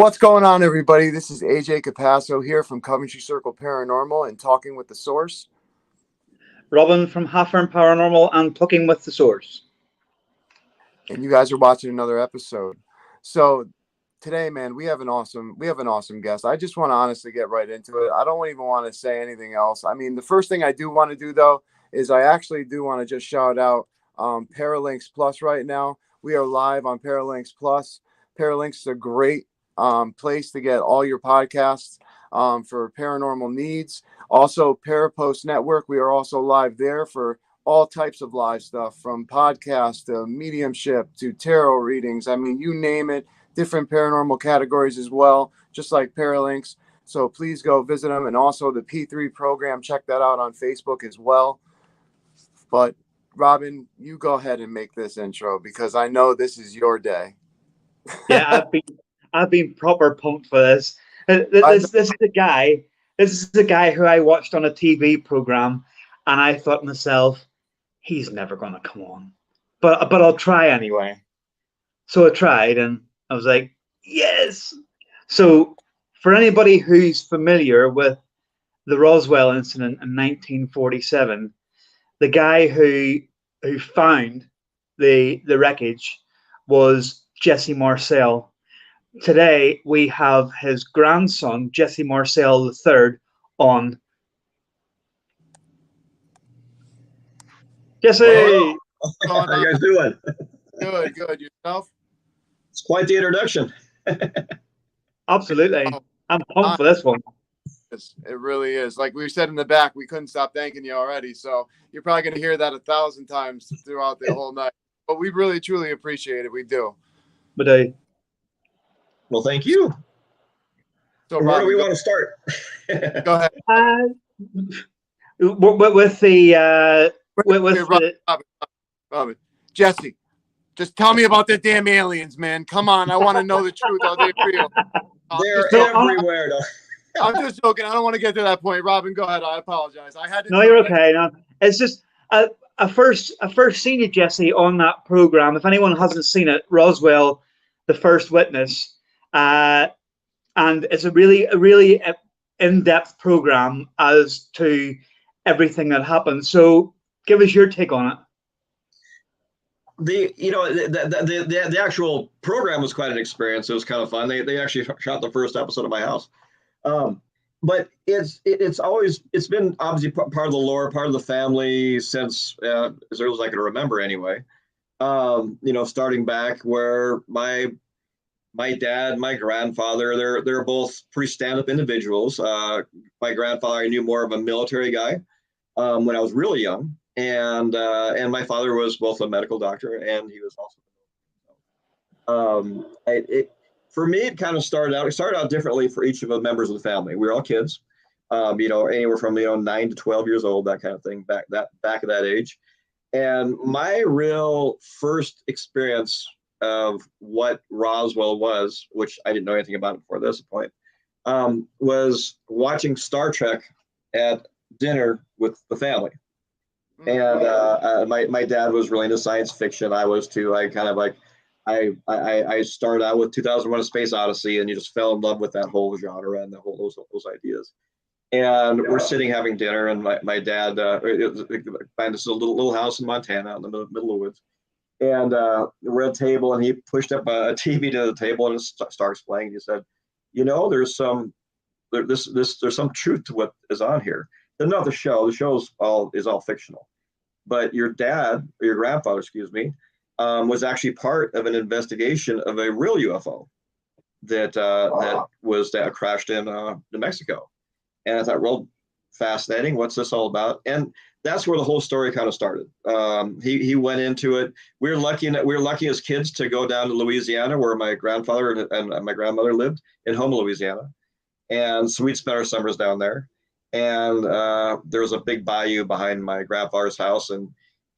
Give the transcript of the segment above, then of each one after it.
What's going on, everybody? This is AJ Capasso here from Coventry Circle Paranormal and Talking with the Source. Robin from Halfern Paranormal and Talking with the Source. And you guys are watching another episode. So today, man, we have an awesome guest. I just want to honestly get right into it. I don't even want to say anything else. I mean, the first thing I do want to do, though, is I actually do want to just shout out Paralinks Plus right now. We are live on Paralinks Plus. Paralinks is a great place to get all your podcasts for paranormal needs. Also, Parapost Network, we are also live there for all types of live stuff, from podcasts to mediumship to tarot readings. I mean, you name it, different paranormal categories as well, just like Paralinks. So please go visit them. And also the P3 program, check that out on Facebook as well. But Robin, you go ahead and make this intro because I know this is your day. Yeah, I've been proper pumped for this. This is a guy. This is a guy who I watched on a TV program, and I thought to myself, he's never going to come on, but I'll try anyway. So I tried, and I was like, yes. So for anybody who's familiar with the Roswell incident in 1947, the guy who found the wreckage was Jesse Marcel. Today we have his grandson, Jesse Marcel III, on. Jesse! Hello. How you guys doing? Good. Yourself? It's quite the introduction. Absolutely. I'm pumped for this one. It really is. Like we said in the back, we couldn't stop thanking you already. So you're probably going to hear that 1,000 times throughout the whole night. But we really, truly appreciate it. We do. But Well, thank you. So where Robin, do we want to start? Go ahead. Robin, Jesse, just tell me about the damn aliens, man. Come on, I want to know the truth. Are they real? They're everywhere. I'm just joking. I don't want to get to that point. Robin, go ahead. I apologize. I had to. No, you're okay. No, it's just I first seen you, Jesse, on that program. If anyone hasn't seen it, Roswell, the First Witness, and it's a really in-depth program as to everything that happened. So, give us your take on it. The actual program was quite an experience. It was kind of fun. They actually shot the first episode of my house. But it's been obviously part of the lore, part of the family since as early as I can remember anyway. Starting back where my dad, my grandfather, they're both pretty stand-up individuals. My grandfather, I knew more of a military guy when I was really young, and my father was both a medical doctor and he was also. For me, it kind of started out differently for each of the members of the family. We were all kids, anywhere from 9 to 12 years old, that kind of thing, back at that age. And my real first experience of what Roswell was, which I didn't know anything about it before this point, was watching Star Trek at dinner with the family. And my dad was really into science fiction. I was too. I kind of like. I started out with 2001: A Space Odyssey, and you just fell in love with that whole genre and those ideas. And we're sitting having dinner, and my dad found this little house in Montana in the middle of the woods, and we're at a table, and he pushed up a TV to the table, and it starts playing. And he said, there's some truth to what is on here. They're not the show. The show is all fictional, but your grandfather, excuse me. Was actually part of an investigation of a real UFO that crashed in New Mexico. And I thought, well, fascinating. What's this all about? And that's where the whole story kind of started. He went into it. We were lucky as kids to go down to Louisiana, where my grandfather and my grandmother lived, in Houma, Louisiana. And so we'd spend our summers down there. And there was a big bayou behind my grandfather's house, and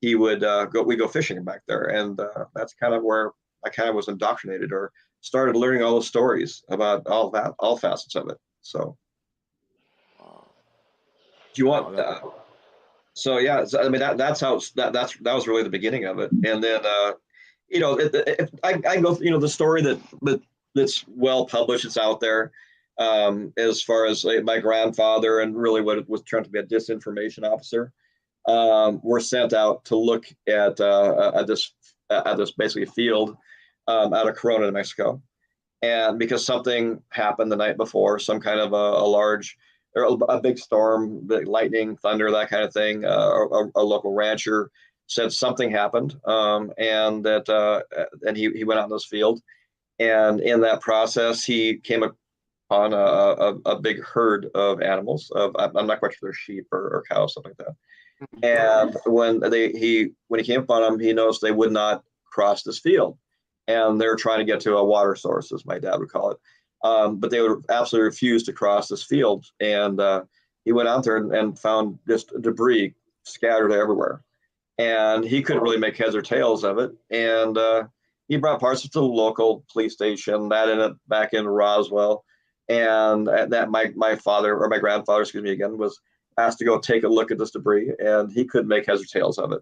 he would go fishing back there, and that's kind of where I kind of was indoctrinated or started learning all the stories about all facets of it. So, do you want? So yeah, I mean that was really the beginning of it, and then I go the story that that's well published. It's out there. As far as like, my grandfather and really what it was trying to be a disinformation officer, were sent out to look at this basically field out of Corona, New Mexico, and because something happened the night before, some kind of a large or a big storm, big lightning, thunder, that kind of thing. A local rancher said something happened, and he went out in this field, and in that process he came upon a big herd of animals. I'm not quite sure they're sheep or cows, something like that. And when he came upon them, he noticed they would not cross this field, and they're trying to get to a water source, as my dad would call it. But they would absolutely refuse to cross this field. And he went out there and found just debris scattered everywhere. And he couldn't really make heads or tails of it. And he brought parts to the local police station. That ended up back in Roswell. And that my father, or my grandfather, excuse me, again, was asked to go take a look at this debris, and he couldn't make heads or tails of it.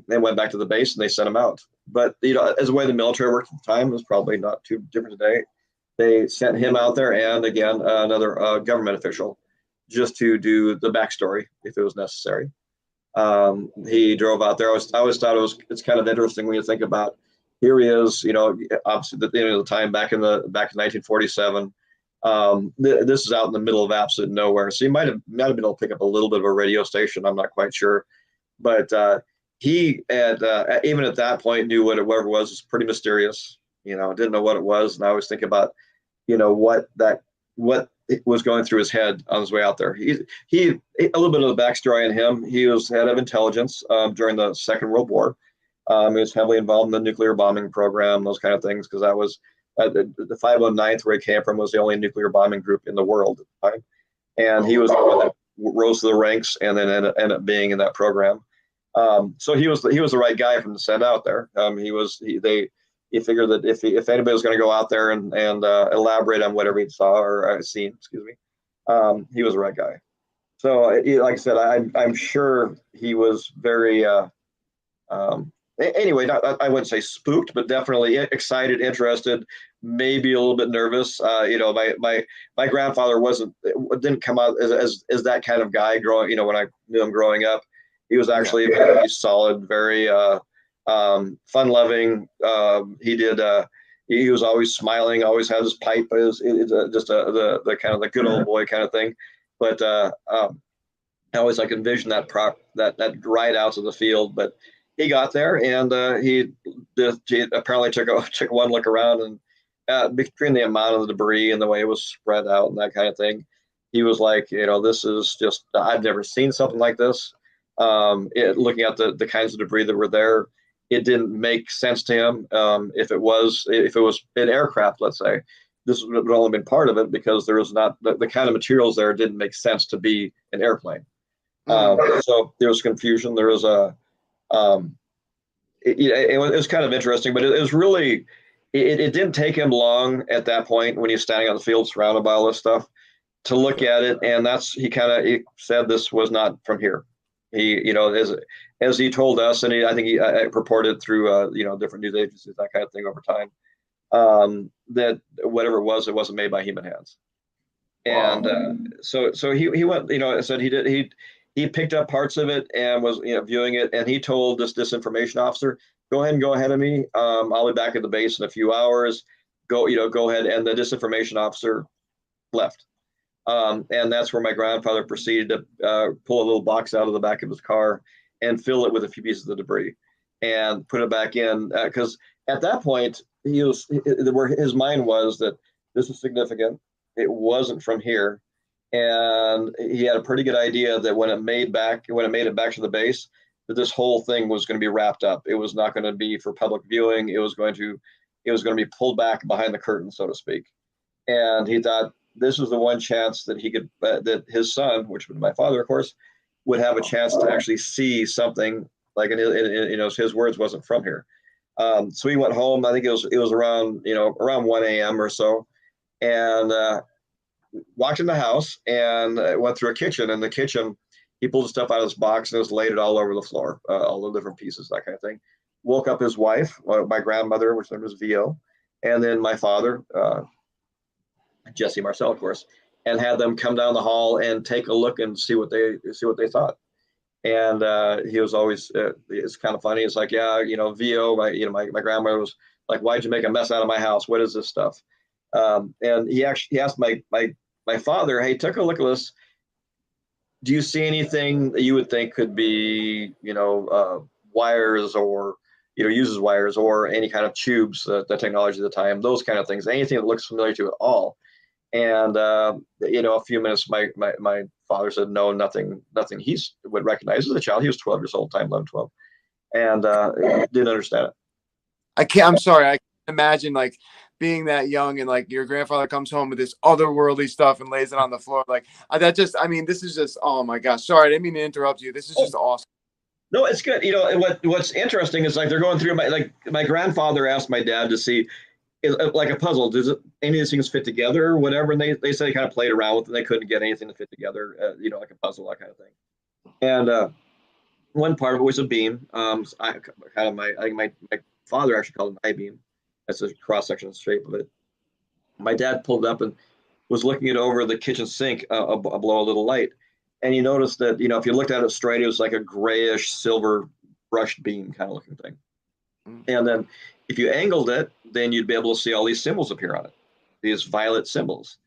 They went back to the base and they sent him out. But as the way the military worked at the time, it was probably not too different today. They sent him out there, and again another government official, just to do the backstory if it was necessary. He drove out there. I always thought it's kind of interesting when you think about, here he is, obviously at the end of the time back in 1947. This is out in the middle of absolute nowhere, so he might have been able to pick up a little bit of a radio station. I'm not quite sure, but he had even at that point knew whatever it was pretty mysterious. Didn't know what it was, and I always think about what was going through his head on his way out there. He a little bit of the backstory on him. He was head of intelligence during the Second World War. He was heavily involved in the nuclear bombing program, those kind of things, because that was the 509th, where he came from, was the only nuclear bombing group in the world at the time. And he was the one that rose to the ranks and then ended up being in that program. So he was the right guy from the send out there. He figured that if anybody was going to go out there and elaborate on whatever he saw or seen, excuse me, he was the right guy. So like I said, I'm sure he was very anyway, I wouldn't say spooked, but definitely excited, interested, maybe a little bit nervous. My grandfather didn't come out as that kind of guy growing. When I knew him growing up, he was actually very solid, very fun-loving. He was always smiling, always had his pipe. Just the kind of the good old boy kind of thing. But I always envision that ride out to the field, but. He got there, and he apparently took one look around, and between the amount of the debris and the way it was spread out and that kind of thing, he was like, this is just, I've never seen something like this. Looking at the kinds of debris that were there, it didn't make sense to him. If it was an aircraft, let's say, this would have only been part of it, because there was not the kind of materials there didn't make sense to be an airplane. So there was confusion. There was it was kind of interesting, but it was really, it didn't take him long at that point when he's standing on the field surrounded by all this stuff to look at it. And he said this was not from here. He, as he told us, and I think he purported through, different news agencies, that kind of thing over time, that whatever it wasn't made by human hands. And so he went, said he picked up parts of it and was viewing it, and he told this disinformation officer, go ahead of me. I'll be back at the base in a few hours. Go ahead. And the disinformation officer left. And that's where my grandfather proceeded to pull a little box out of the back of his car and fill it with a few pieces of debris and put it back in. Because at that point, where his mind was that this is significant. It wasn't from here. And he had a pretty good idea that when it made it back to the base, that this whole thing was going to be wrapped up. It was not going to be for public viewing. It was going to be pulled back behind the curtain, so to speak. And he thought this was the one chance that he could, that his son, which would be my father, of course, would have a chance to actually see something like, his words wasn't from here. So he went home. I think it was around 1 a.m. or so, and walked in the house and went through a kitchen. In the kitchen, he pulled the stuff out of this box and just laid it all over the floor, all the different pieces, that kind of thing. Woke up his wife, my grandmother, which name was Vio, and then my father, Jesse Marcel, of course, and had them come down the hall and take a look and see what they thought. And he was always, it's kind of funny. It's like, yeah, VO, my grandmother was like, why'd you make a mess out of my house? What is this stuff? And he asked my father, hey, take a look at this. Do you see anything that you would think could be, wires or, uses wires or any kind of tubes, the technology at the time, those kind of things, anything that looks familiar to you at all? And, a few minutes, my father said, no, nothing he would recognize as a child. He was 12 years old, time 11, 12, and didn't understand it. I'm sorry. I can't imagine like being that young and like your grandfather comes home with this otherworldly stuff and lays it on the floor. Like this is just, oh my gosh. Sorry. I didn't mean to interrupt you. This is just awesome. No, it's good. What's interesting is like they're going through my grandfather asked my dad to see like a puzzle. Does any of these things fit together or whatever? And they said they kind of played around with it and they couldn't get anything to fit together, like a puzzle, that kind of thing. And one part of it was a beam. I think my father actually called it an I-beam. That's a cross-section shape of it. My dad pulled up and was looking it over the kitchen sink below a little light. And he noticed that, if you looked at it straight, it was like a grayish silver brushed beam kind of looking thing. And then if you angled it, then you'd be able to see all these symbols appear on it, these violet symbols.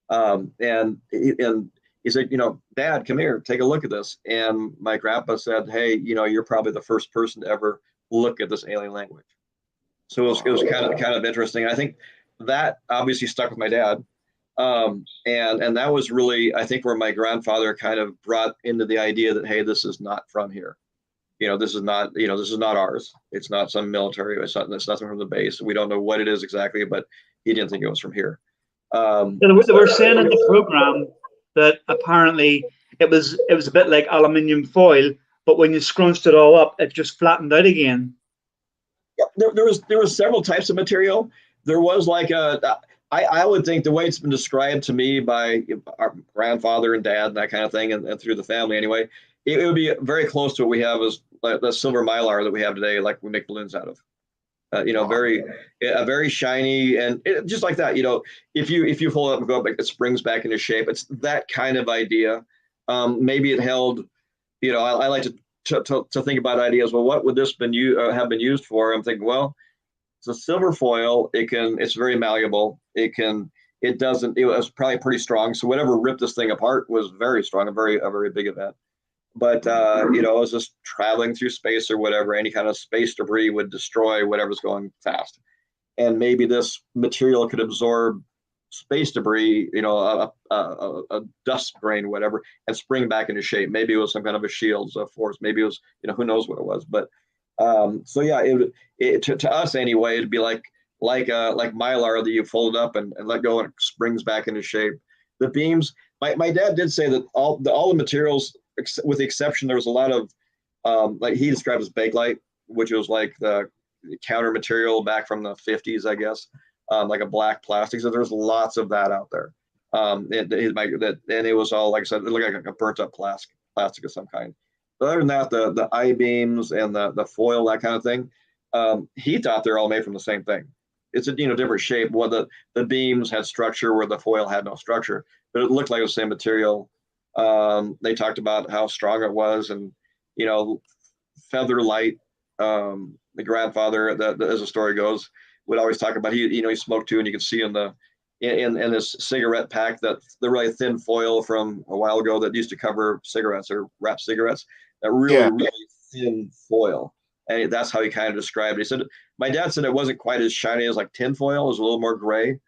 And he said, Dad, come here, take a look at this. And my grandpa said, hey, you're probably the first person to ever look at this alien language. So it was kind of interesting. I think that obviously stuck with my dad. And that was really, I think, where my grandfather kind of brought into the idea that, hey, this is not from here. This is not ours. It's not some military. It's nothing from the base. We don't know what it is exactly, but he didn't think it was from here. They were saying in the program that apparently it was a bit like aluminium foil, but when you scrunched it all up, it just flattened out again. Yeah, there was several types of material. There was like I would think the way it's been described to me by our grandfather and dad and that kind of thing, and through the family anyway, it would be very close to what we have as like the silver mylar that we have today, like we make balloons out of. Very shiny and just like that. If you pull it up and go up, it springs back into shape. It's that kind of idea. Maybe it held. I like to think about ideas. Well, what would this have been used for? I'm thinking, well, it's a silver foil. It's very malleable. It was probably pretty strong. So whatever ripped this thing apart was very strong, a very big event. But it was just traveling through space or whatever. Any kind of space debris would destroy whatever's going fast. And maybe this material could absorb space debris, a dust grain, whatever, and spring back into shape. Maybe it was some kind of a shield, a force. Maybe it was, who knows what it was. But so yeah, to us anyway, it'd be like mylar that you fold up and let go and it springs back into shape. The beams. My dad did say that all the materials, with the exception, there was a lot of like he described as bakelite, which was like the counter material back from the 50s, I guess, like a black plastic. So there's lots of that out there. And it was all, like I said, it looked like a burnt up plastic of some kind. But other than that, the I-beams and the foil, that kind of thing, he thought they're all made from the same thing. It's a different shape. Well, the beams had structure where the foil had no structure, but it looked like the same material. They talked about how strong it was, and feather light. The grandfather, that as the story goes, would always talk about he smoked too, and you could see in this cigarette pack that the really thin foil from a while ago that used to cover cigarettes or wrap cigarettes, that really thin foil. And that's how he kind of described it. He said, my dad said it wasn't quite as shiny as like tin foil. It was a little more gray,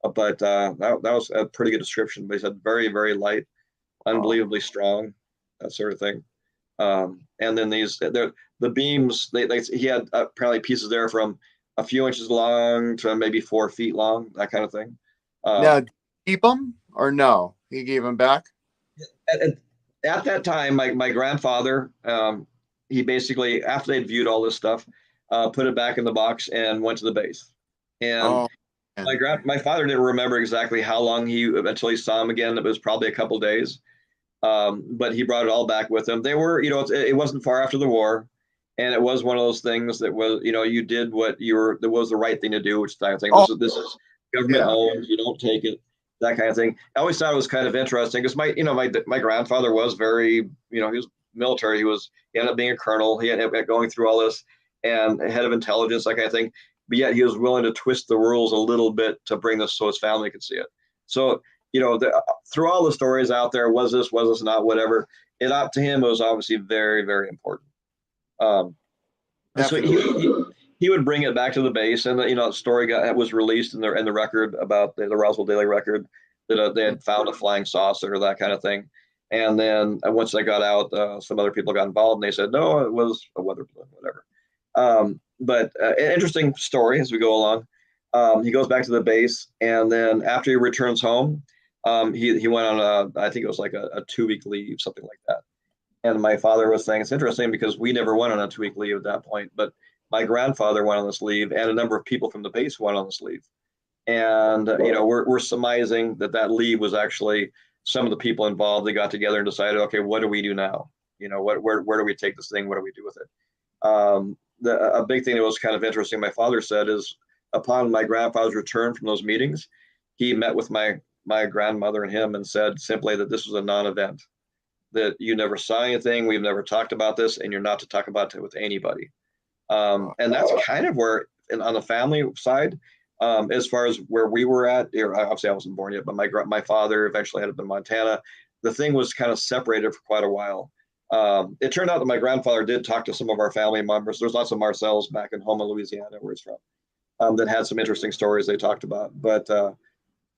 but that was a pretty good description. But he said very, very light, unbelievably strong, that sort of thing. And then the beams, he had apparently pieces there from a few inches long to maybe 4 feet long, that kind of thing. Now, keep them or no? He gave them back? At that time, my grandfather, he basically, after they'd viewed all this stuff, put it back in the box and went to the base. And my father didn't remember exactly how long until he saw him again. It was probably a couple days. But he brought it all back with him. They were, it wasn't far after the war. And it was one of those things that was, you did that was the right thing to do, which type of thing. Oh, This is government yeah. owned. You don't take it, that kind of thing. I always thought it was kind of interesting because my grandfather was very, he was military. He ended up being a colonel. He ended up going through all this and head of intelligence, that kind of thing. But yet he was willing to twist the rules a little bit to bring this so his family could see it. So, through all the stories out there, was this not, whatever, it up to him, it was obviously very, very important. So he would bring it back to the base, and the story was released in the record about the Roswell Daily Record that they had found a flying saucer or that kind of thing. And then once they got out, some other people got involved, and they said no, it was a weather balloon, whatever. But an interesting story as we go along. He goes back to the base, and then after he returns home, he went on I think it was like a 2-week leave, something like that. And my father was saying it's interesting because we never went on a 2-week leave at that point, but my grandfather went on this leave, and a number of people from the base went on this leave. And we're surmising that leave was actually some of the people involved. They got together and decided, okay, what do we do now? Where do we take this thing? What do we do with it? A big thing that was kind of interesting, my father said, is upon my grandfather's return from those meetings, he met with my grandmother and him and said simply that this was a non-event, that you never saw anything, we've never talked about this, and you're not to talk about it with anybody. And that's kind of where, on the family side, as far as where we were at, obviously I wasn't born yet, but my father eventually ended up in Montana. The thing was kind of separated for quite a while. It turned out that my grandfather did talk to some of our family members. There's lots of Marcels back in Houma, Louisiana, where he's from, that had some interesting stories they talked about. But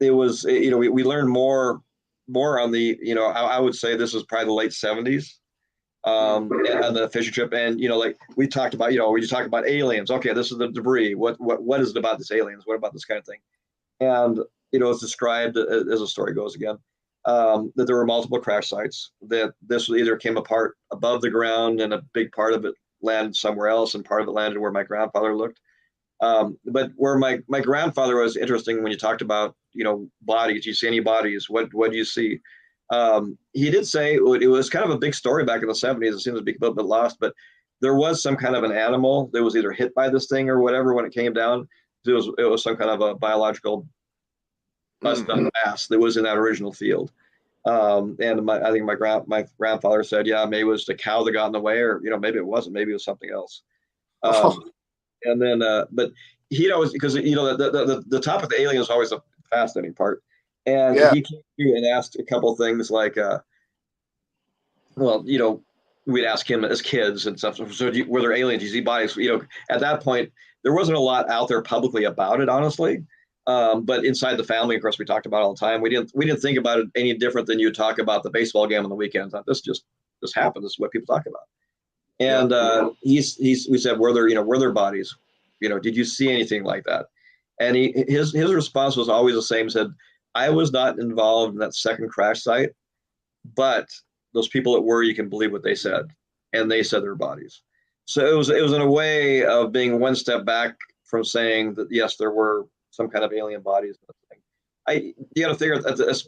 it was, we learned more on the, I would say this was probably the late 70s. On the fishing trip, and like we talked about, we talk about aliens. Okay, this is the debris. What is it about this aliens? What about this kind of thing? And it's described as the story goes again, that there were multiple crash sites. That this either came apart above the ground, and a big part of it landed somewhere else, and part of it landed where my grandfather looked. But where my grandfather was interesting when you talked about bodies. Do you see any bodies? What do you see? He did say it was kind of a big story back in the 70s. It seems to be a little bit lost, but there was some kind of an animal that was either hit by this thing or whatever when it came down. It was some kind of a biological mass that was in that original field. And I think my grandfather said, yeah, maybe it was the cow that got in the way, or maybe it wasn't. Maybe it was something else. And then, but he always, because the topic of the alien is always a fascinating part. And he came through and asked a couple of things like, we'd ask him as kids and stuff. So were there aliens? Do you see bodies? At that point, there wasn't a lot out there publicly about it, honestly. But inside the family, of course, we talked about it all the time. We didn't think about it any different than you talk about the baseball game on the weekends. This happened. This is what people talk about. And we said, were there bodies? Did you see anything like that? And his response was always the same. He said, I was not involved in that second crash site, but those people that were, you can believe what they said, and they said their bodies. So it was in a way of being one step back from saying that yes, there were some kind of alien bodies. You got to figure that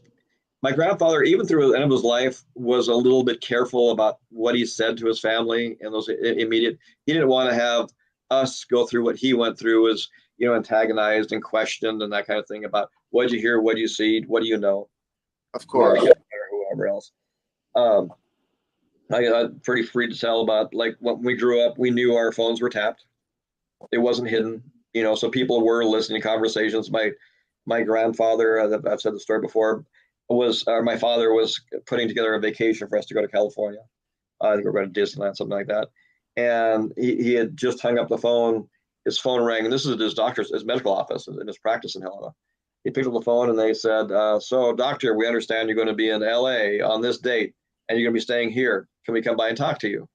my grandfather, even through the end of his life, was a little bit careful about what he said to his family and those immediate. He didn't want to have us go through what he went through as antagonized and questioned and that kind of thing about what did you hear, what do you see, what do you know? Of course, or whoever else. I got pretty free to tell about, like, when we grew up, we knew our phones were tapped. It wasn't hidden, so people were listening to conversations. My grandfather, I've said the story before, my father was putting together a vacation for us to go to California. I think we were going to Disneyland, something like that. And he had just hung up the phone. His phone rang, and this is at his medical office in his practice in Helena. He picked up the phone and they said, so doctor, we understand you're going to be in LA on this date and you're going to be staying here. Can we come by and talk to you?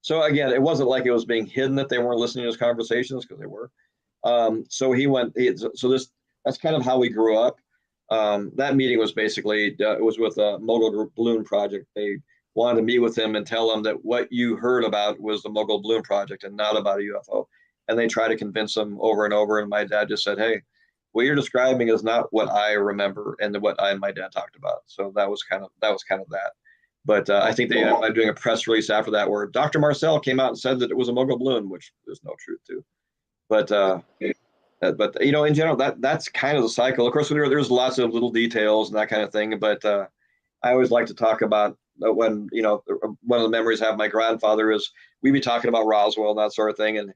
So again, it wasn't like it was being hidden that they weren't listening to his conversations, because they were. So that's kind of how we grew up. That meeting was basically, it was with a Mogul Balloon Project. They wanted to meet with him and tell him that what you heard about was the Mogul Balloon Project and not about a UFO. And they tried to convince him over and over. And my dad just said, hey, what you're describing is not what I remember and what my dad talked about. So that was kind of that. But I think they ended up doing a press release after that where Dr. Marcel came out and said that it was a mogul balloon, which there's no truth to. But you know, in general, that's kind of the cycle. Of course, there's lots of little details and that kind of thing. But I always like to talk about when, you know, one of the memories I have of my grandfather is we'd be talking about Roswell and that sort of thing,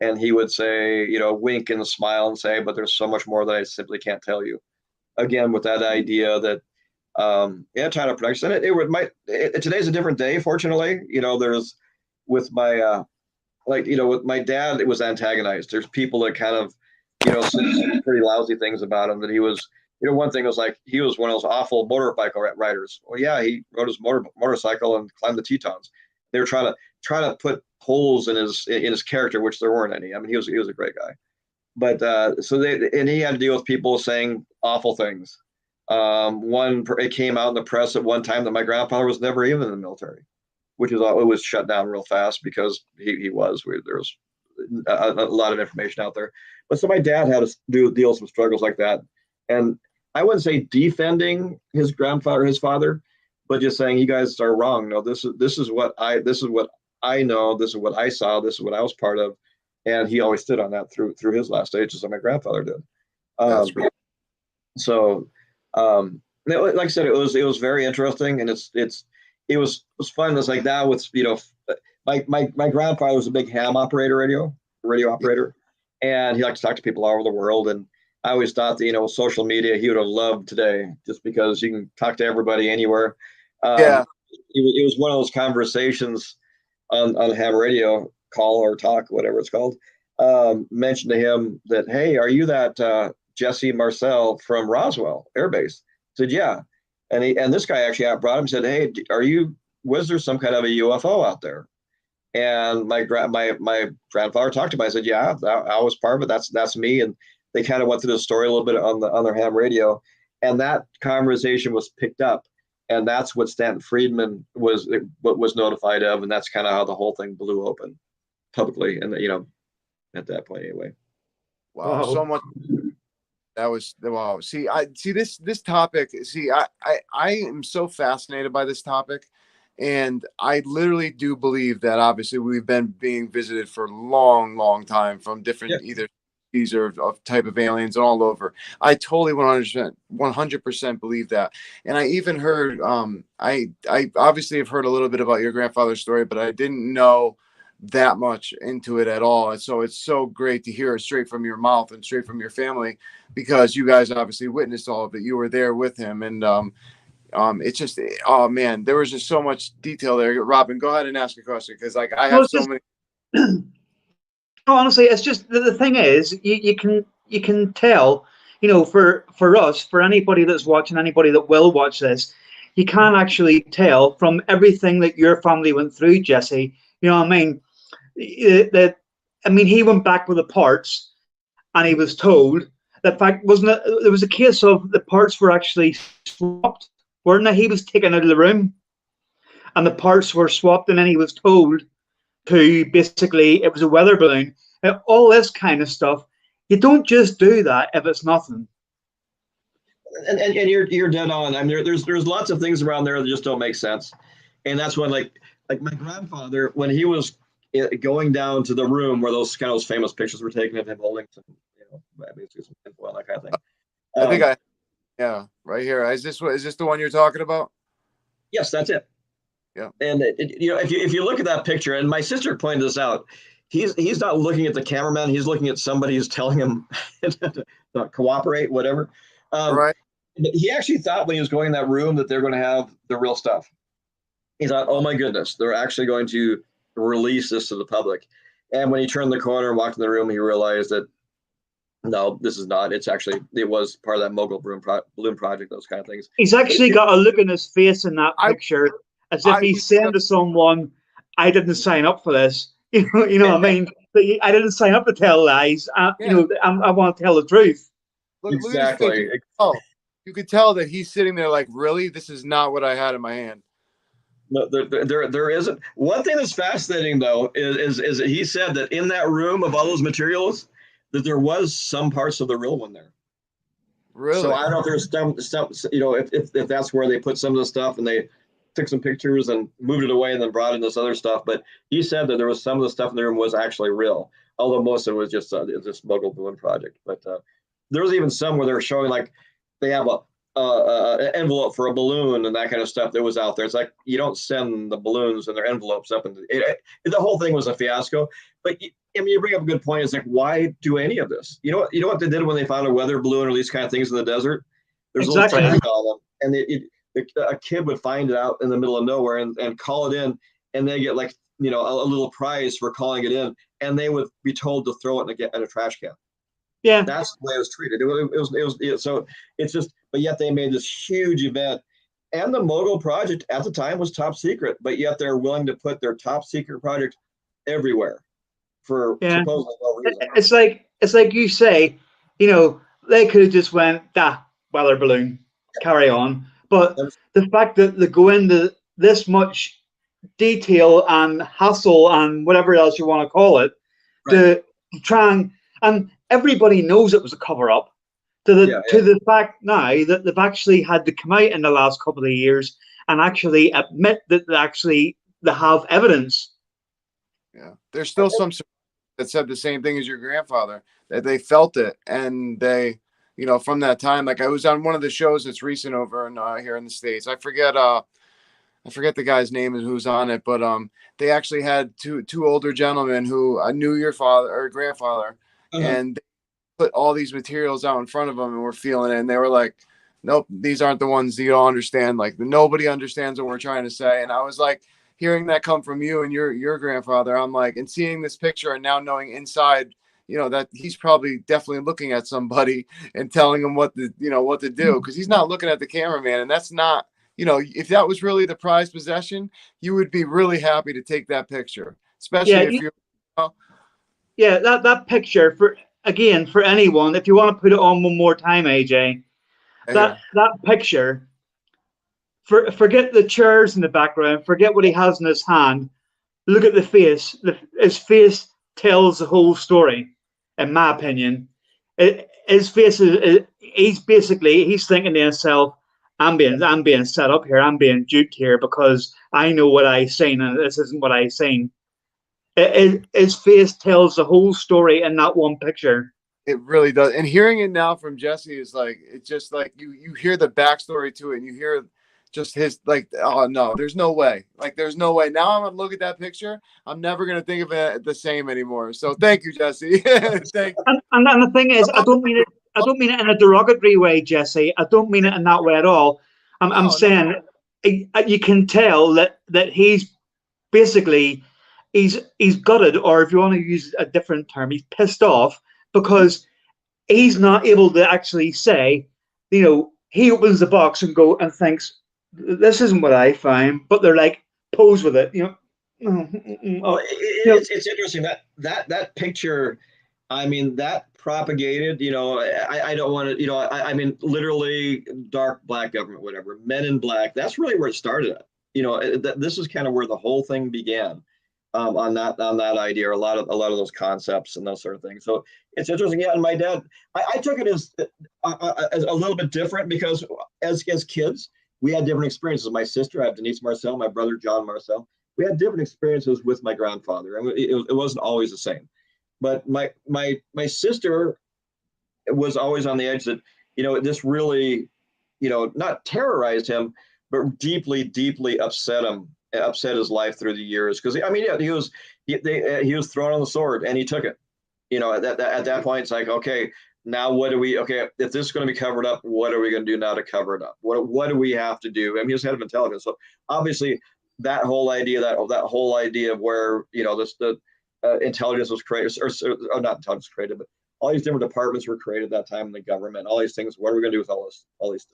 and he would say, you know, wink and smile and say, but there's so much more that I simply can't tell you. Again, with that idea that trying to protect. And today's a different day, fortunately. You know, there's with my with my dad, it was antagonized. There's people that kind of, you know, said pretty lousy things about him, that he was, you know, one thing was like he was one of those awful motorcycle riders. Well, yeah, he rode his motorcycle and climbed the Tetons. They were trying to put holes in his character, which there weren't any. I mean, he was a great guy, but and he had to deal with people saying awful things. It came out in the press at one time that my grandfather was never even in the military, which it was shut down real fast because there was a lot of information out there. But so my dad had to deal with some struggles like that, and I wouldn't say defending his father, but just saying you guys are wrong. No, this is what I know. This is what I saw. This is what I was part of, and he always stood on that through his last stages, like my grandfather did. Like I said, it was very interesting, and it was fun. It's like that with, you know, my grandfather was a big ham operator, radio operator, and he liked to talk to people all over the world. And I always thought that, you know, social media he would have loved today, just because you can talk to everybody anywhere. It was one of those conversations on ham radio call or talk, whatever it's called. Mentioned to him that, hey, are you that Jesse Marcel from Roswell Air Base? I said, yeah. And this guy actually brought him and said, hey, was there some kind of a UFO out there? And my grandfather talked to me. I said, yeah, I was part of it. That's me. And they kind of went through the story a little bit on their ham radio. And that conversation was picked up. And that's what Stanton Friedman was notified of. And that's kind of how the whole thing blew open publicly. And, you know, at that point anyway. Wow. So much. That was wow. See, this topic. See, I am so fascinated by this topic, and I literally do believe that obviously we've been being visited for a long time from different either species or of type of aliens all over. I totally 100% believe that, and I even heard I obviously have heard a little bit about your grandfather's story, but I didn't know that much into it at all. And so it's so great to hear it straight from your mouth and straight from your family, because you guys obviously witnessed all of it. You were there with him, and it's just, oh man, there was just so much detail there. Robin, go ahead and ask a question, because like I have so many. Honestly, it's just the thing is you can tell, you know, for us, for anybody that's watching, anybody that will watch this, you can actually tell from everything that your family went through, Jesse. You know what I mean? He went back with the parts, and he was told that fact wasn't it, there was a case of the parts were actually swapped, weren't they? He was taken out of the room, and the parts were swapped, and then he was told to basically it was a weather balloon. And all this kind of stuff. You don't just do that if it's nothing. And you're dead on. I mean, there's lots of things around there that just don't make sense, and that's when like my grandfather, when he was going down to the room where those famous pictures were taken of him holding some, you know, basically some tinfoil, that kind of thing. I think right here. Is this the one you're talking about? Yes, that's it. Yeah. And you know, if you look at that picture, and my sister pointed this out, he's not looking at the cameraman. He's looking at somebody who's telling him to cooperate, whatever. Right. He actually thought when he was going in that room that they're going to have the real stuff. He thought, oh my goodness, they're actually going to release this to the public. And when he turned the corner and walked in the room, he realized that no, this is not. It was part of that mogul balloon project, those kind of things. He's actually got a look in his face in that picture, as if he's saying to someone, I didn't sign up for this. You know what I mean? I didn't sign up to tell lies. You know, I want to tell the truth. Exactly. You could tell that he's sitting there like, really? This is not what I had in my hand. No, there isn't. One thing that's fascinating though is that he said that in that room of all those materials, that there was some parts of the real one there. Really? So I don't know if there's some you know, if that's where they put some of the stuff and they took some pictures and moved it away and then brought in this other stuff. But he said that there was some of the stuff in the room was actually real, although most of it was just this smuggled balloon project. But there was even some where they were showing like they have an envelope for a balloon and that kind of stuff that was out there. It's like you don't send the balloons and their envelopes up, and the whole thing was a fiasco. But I mean, you bring up a good point. It's like, why do any of this? You know what they did when they found a weather balloon or these kind of things in the desert? There's Exactly. a little tag on them, and a kid would find it out in the middle of nowhere and call it in, and they get like a little prize for calling it in, and they would be told to throw it in a trash can. Yeah, that's the way it was treated. So it's just, but yet they made this huge event, and the Mogul project at the time was top secret, but yet they're willing to put their top secret project everywhere for supposedly no reason. It's like you say, they could have just went, weather balloon, carry on. But the fact that they go into this much detail and hassle and whatever else you want to call it, to try and everybody knows it was a cover up. To the fact now that they've actually had to come out in the last couple of years and actually admit that they have evidence. Yeah, there's still some that said the same thing as your grandfather, that they felt it, and they, from that time, like I was on one of the shows that's recent over in here in the States. I forget the guy's name and who's on it, but they actually had two older gentlemen who knew your father or grandfather, and they put all these materials out in front of them and were feeling it, and they were like, nope, these aren't the ones you don't understand. Like nobody understands what we're trying to say. And I was like, hearing that come from you and your grandfather, I'm like, and seeing this picture and now knowing inside, that he's probably definitely looking at somebody and telling him what to do, because he's not looking at the cameraman, and that's not, if that was really the prized possession, you would be really happy to take that picture, especially if you're. Yeah, that picture for anyone, if you want to put it on one more time, AJ, that picture. Forget the chairs in the background. Forget what he has in his hand. Look at the face. His face tells the whole story, in my opinion. His face he's thinking to himself, I'm being set up here. I'm being duped here because I know what I seen and this isn't what I seen. His face tells the whole story in that one picture. It really does. And hearing it now from Jesse is like, it's just like you hear the backstory to it, and you hear just his, like, oh no, there's no way. Like, there's no way. Now I'm gonna look at that picture, I'm never gonna think of it the same anymore. So thank you, Jesse. Thank you. And the thing is, I don't mean it in a derogatory way, Jesse. I don't mean it in that way at all. I'm saying you can tell that he's basically he's gutted, or if you want to use a different term, he's pissed off because he's not able to actually say, he opens the box and thinks, this isn't what I found, but they're like, pose with it, It's interesting that picture. I mean, that propagated. I don't want to. I mean, literally, dark black government, whatever, Men in Black. That's really where it started at. This is kind of where the whole thing began. On that idea, or a lot of those concepts and those sort of things. So it's interesting. Yeah, and my dad, I took it as a little bit different because as kids, we had different experiences. My sister, I have Denise Marcel, my brother John Marcel. We had different experiences with my grandfather. I mean, it wasn't always the same. But my sister was always on the edge that this really not terrorized him, but deeply, deeply upset his life through the years. Because I mean, yeah, he was thrown on the sword and he took it. At that point, it's like, okay, now what do we? Okay, if this is going to be covered up, what are we going to do now to cover it up? What do we have to do? I mean, he was head of intelligence, so obviously that whole idea of where the intelligence was created, or not intelligence created, but all these different departments were created at that time in the government. All these things. What are we going to do with all these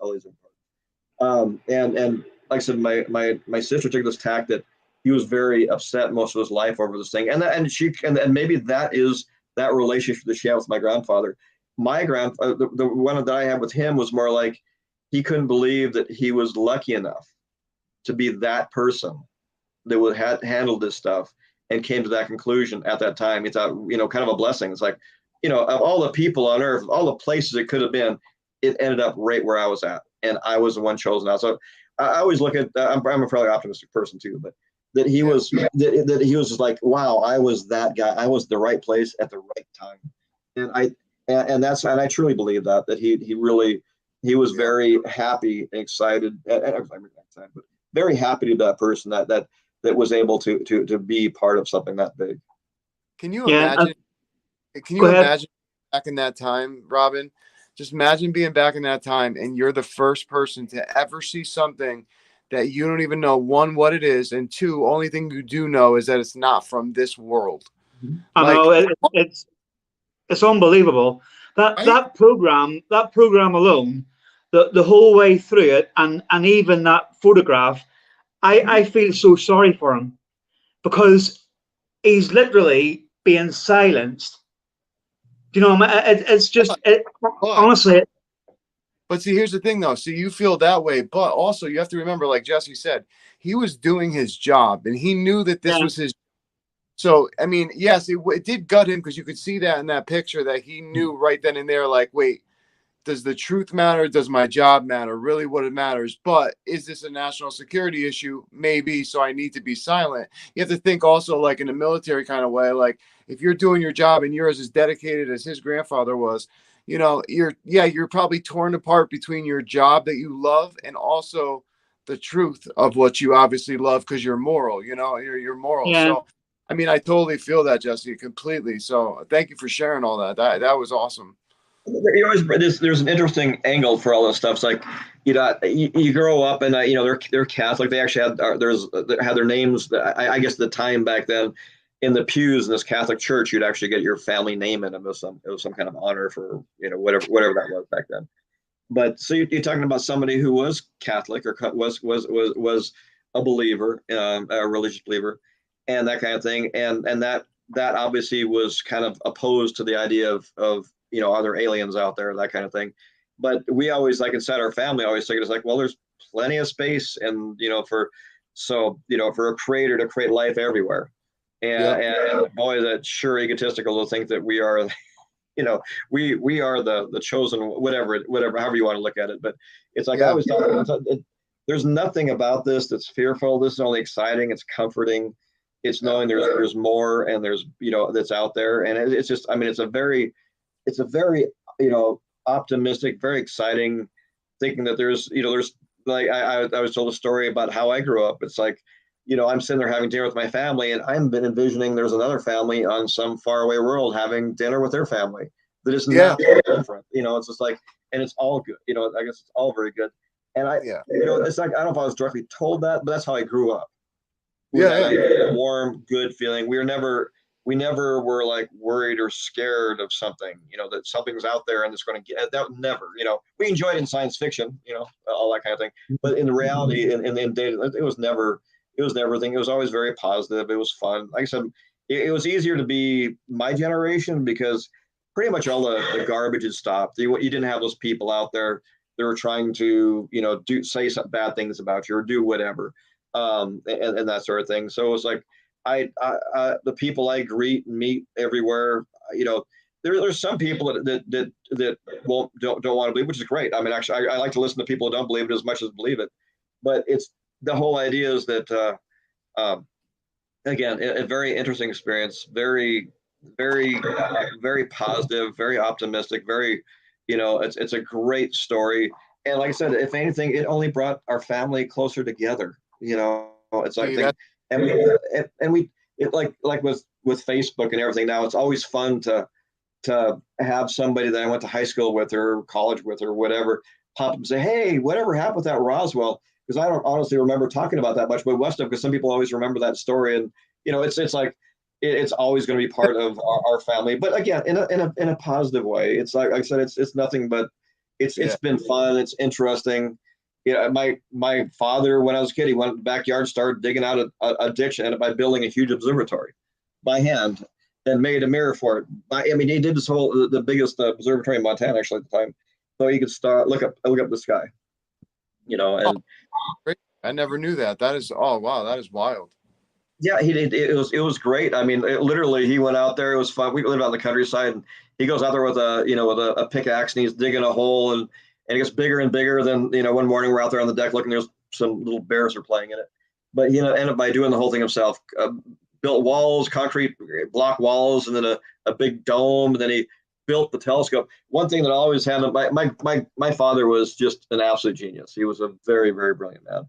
and like I said, my sister took this tack that he was very upset most of his life over this thing, and maybe that is that relationship that she had with my grandfather. My the one that I had with him was more like he couldn't believe that he was lucky enough to be that person that would handle this stuff and came to that conclusion at that time. He thought, kind of a blessing. It's like, of all the people on earth, all the places it could have been, it ended up right where I was at, and I was the one chosen out. So I always look at, I'm a fairly optimistic person too, but that he was, that he was just like, wow, I was that guy. I was the right place at the right time. And I truly believe that he really, he was very happy and excited, but very happy to be that person that was able to be part of something that big. Can you Yeah. imagine? Can Go you ahead. imagine back in that time, Robin? Just imagine being back in that time and you're the first person to ever see something that you don't even know, one, what it is, and two, only thing you do know is that it's not from this world. I Like, know it's unbelievable that right? that program alone, the whole way through it, and even that photograph, I feel so sorry for him because he's literally being silenced. Do you know? It's just But honestly, But see, here's the thing, though. So you feel that way, but also you have to remember, like Jesse said, he was doing his job, and he knew that this yeah, was his. So I mean, yes, it did gut him because you could see that in that picture that he knew right then and there, like, wait, does the truth matter? Does my job matter? Really, what it matters? But is this a national security issue? Maybe. So I need to be silent. You have to think also, like in a military kind of way, like if you're doing your job and you're as dedicated as his grandfather was, you're probably torn apart between your job that you love and also the truth of what you obviously love because you're moral. You're moral. yeah, So I mean, I totally feel that, Jesse, completely. So thank you for sharing all that. That was awesome. You always there's an interesting angle for all this stuff. It's like, you grow up and they're Catholic. They actually had their names. I guess the time back then in the pews in this Catholic church, you'd actually get your family name in them. It was some kind of honor for whatever that was back then. But so you're talking about somebody who was Catholic or was a believer, a religious believer, and that kind of thing, and that obviously was kind of opposed to the idea of are there aliens out there, that kind of thing. But we always, like inside our family, always think it's like, well, there's plenty of space, and for a creator to create life everywhere, Yeah. and boy, that's sure egotistical to think that we are we are the chosen, whatever, however you want to look at it. But it's like, I always thought, there's nothing about this that's fearful. This is only exciting. It's comforting. It's knowing there's more, and there's that's out there. And it's just, I mean, it's a very optimistic, very exciting, thinking that there's like, I was told a story about how I grew up. It's like, I'm sitting there having dinner with my family, and I'm been envisioning there's another family on some faraway world having dinner with their family that is not different. It's just like, and it's all good. I guess it's all very good. And it's like, I don't know if I was directly told that, but that's how I grew up. Warm, good feeling. We never were like worried or scared of something, that something's out there and it's going to get that. Never, we enjoyed it in science fiction, all that kind of thing. But in the reality, in data, it was never anything. It was always very positive. It was fun. Like I said, it was easier to be my generation because pretty much all the garbage had stopped. You didn't have those people out there that were trying to, say some bad things about you or do whatever, and that sort of thing. So it was like, the people I greet and meet everywhere, there's some people that don't want to believe, which is great. I mean, actually, I like to listen to people who don't believe it as much as believe it. But it's the whole idea is that, again, a very interesting experience, very, very, very positive, very optimistic, very, it's a great story. And like I said, if anything, it only brought our family closer together. It's like, like with Facebook and everything now, it's always fun to have somebody that I went to high school with or college with or whatever pop up and say, hey, whatever happened with that Roswell? Because I don't honestly remember talking about that much, but West of, because some people always remember that story, and it's like it's always going to be part of our family. But again, in a positive way. It's like I said, it's nothing but it's been fun. It's interesting. My father, when I was a kid, he went to the backyard, started digging out a ditch, and by building a huge observatory by hand, and made a mirror for it. I mean, he did this the biggest observatory in Montana actually at the time, so he could look up the sky. And I never knew that. That is, oh wow, that is wild. Yeah, he did. It was great. I mean, literally, he went out there. It was fun. We lived out in the countryside, and he goes out there with a pickaxe, and he's digging a hole, and it gets bigger and bigger. Then one morning we're out there on the deck looking. There's some little bears are playing in it. But he ended up by doing the whole thing himself. Built walls, concrete block walls, and then a big dome. And then he built the telescope. One thing that I always had, my father was just an absolute genius. He was a very, very brilliant man.